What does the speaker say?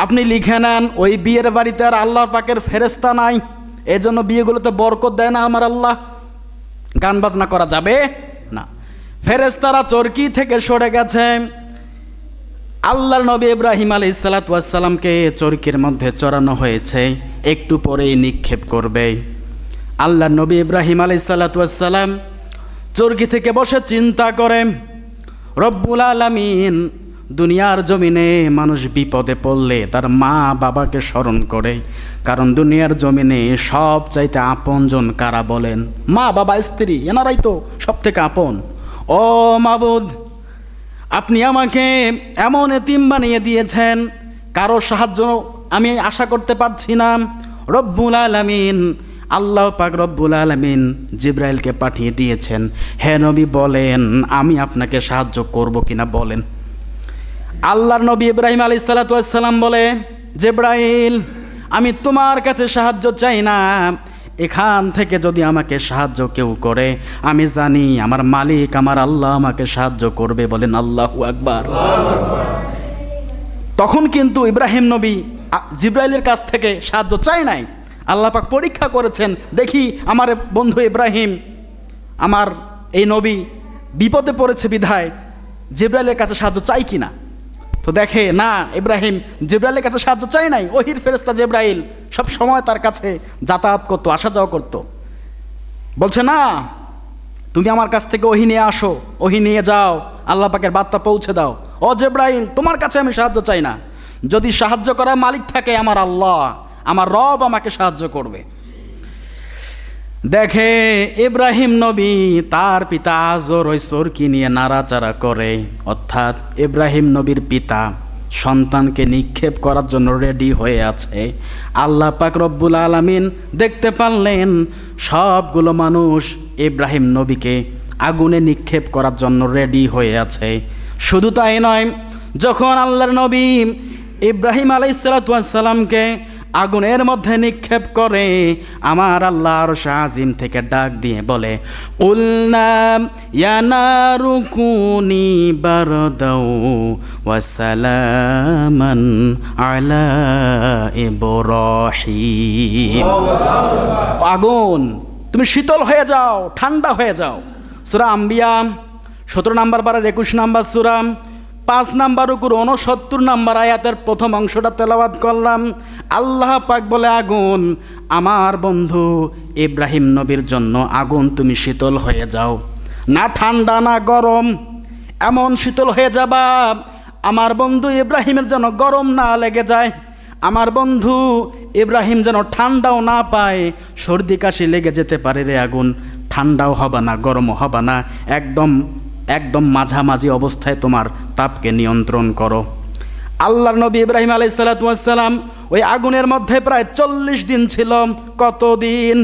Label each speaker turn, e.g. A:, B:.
A: আপনি লিখে নেন, ওই বিয়ের বাড়িতে আর আল্লাহর পাকের ফেরেশতা নাই, এজন্য বিয়েগুলোতে বরকত দেয় না আমার আল্লাহ। গান বাজনা করা যাবে না। ফেরেশতারা চরকি থেকে সরে গেছে। আল্লাহর নবী ইব্রাহিম আলাইহিসসালাতু ওয়াসসালামকে চরকির মধ্যে চড়ানো হয়েছে, একটু পরেই নিক্ষেপ করবে। আল্লাহর নবী ইব্রাহিম আলাইহিসসালাতু ওয়াসসালাম চরকি থেকে বসে চিন্তা করে, রব্বুল আলামিন দুনিয়ার জমিনে মানুষ বিপদে পড়লে তার মা বাবাকে স্মরণ করে, কারণ দুনিয়ার জমিনে সব চাইতে আপনজন কারা বলেন? মা বাবা স্ত্রী, এনারাই তো সব থেকে আপন। ও মাবুদ, আপনি আমাকে এমন এতিম বানিয়ে দিয়েছেন, কারো সাহায্য আমি আশা করতে পারছি না। রব্বুল আলামিন, আল্লাহ পাক রব্বুল আলামিন জিবরাইলকে পাঠিয়ে দিয়েছেন, হে নবী বলেন আমি আপনাকে সাহায্য করব কিনা বলেন। আল্লাহর নবী ইব্রাহিম আলাইহিসসালাতু ওয়াসসালাম বলে, জিবরাইল আমি তোমার কাছে সাহায্য চাই না, এখান থেকে যদি আমাকে সাহায্য কেউ করে আমি জানি আমার মালিক আমার আল্লাহ আমাকে সাহায্য করবে। বলেন আল্লাহু আকবার। তখন কিন্তু ইব্রাহিম নবী জিবরাইলের কাছ থেকে সাহায্য চাই নাই। আল্লাহ পাক পরীক্ষা করেছেন, দেখি আমার বন্ধু ইব্রাহিম, আমার এই নবী বিপদে পড়েছে বিধায় জিবরাইলের কাছে সাহায্য চাই কিনা। তো দেখে না, ইব্রাহিম জিবরাইলের কাছে সাহায্য চাই নাই। ওহির ফেরেশতা জিবরাইল সব সময় তার কাছে যাতায়াত করতো, আসা যাওয়া করতো। বলছে না, তুমি আমার কাছ থেকে ওহি নিয়ে আসো, ওহি নিয়ে যাও, আল্লাহ পাকের বার্তা পৌঁছে দাও। ও জিবরাইল, তোমার কাছে আমি সাহায্য চাই না, যদি সাহায্য করার মালিক থাকে আমার আল্লাহ, আমার রব আমাকে সাহায্য করবে। দেখে ইব্রাহিম নবী তার পিতা আজর ওই চরকি নিয়ে নাড়াচাড়া করে, অর্থাৎ ইব্রাহিম নবীর পিতা সন্তানকে নিক্ষেপ করার জন্য রেডি হয়ে আছে। আল্লাহ পাক রব্বুল আলামিন দেখতে পারলেন সবগুলো মানুষ ইব্রাহিম নবীকে আগুনে নিক্ষেপ করার জন্য রেডি হয়ে আছে। শুধু তাই নয়, যখন আল্লাহর নবী ইব্রাহিম আলাইহিসসালাতু ওয়াসসালামকে আগুনের মধ্যে নিক্ষেপ করে, আমার আল্লাহ আরশ আজিম থেকে ডাক দিয়ে বলে, কুলনা ইয়া নারু কুনি বারদাও ওয়া সালামান আলা ইব্রাহিম। আগুন তুমি শীতল হয়ে যাও, ঠান্ডা হয়ে যাও। সূরা আম্বিয়া 17 নম্বর পারার 21 নম্বর সূরা 5 নম্বর রুকুর 69 নম্বর আয়াতের প্রথম অংশটা তেলাওয়াত করলাম। আল্লাহ পাক বলে, আগুন আমার বন্ধু ইব্রাহিম নবীর জন্য আগুন তুমি শীতল হয়ে যাও, না ঠান্ডা না গরম, এমন শীতল হয়ে যাবা আমার বন্ধু ইব্রাহিমের যেন গরম না লেগে যায়, আমার বন্ধু ইব্রাহিম যেন ঠান্ডাও না পায়, সর্দি কাশি লেগে যেতে পারে রে আগুন, ঠান্ডাও হবে না গরমও হবে না, একদম মাঝামাঝি অবস্থায় তোমার তাপকে নিয়ন্ত্রণ করো। আল্লাহর নবী ইব্রাহিম আলাইহিসসালাতু ওয়াসসালাম ওই আগুনের মধ্যে প্রায় 40 দিন ছিল। কতদিন?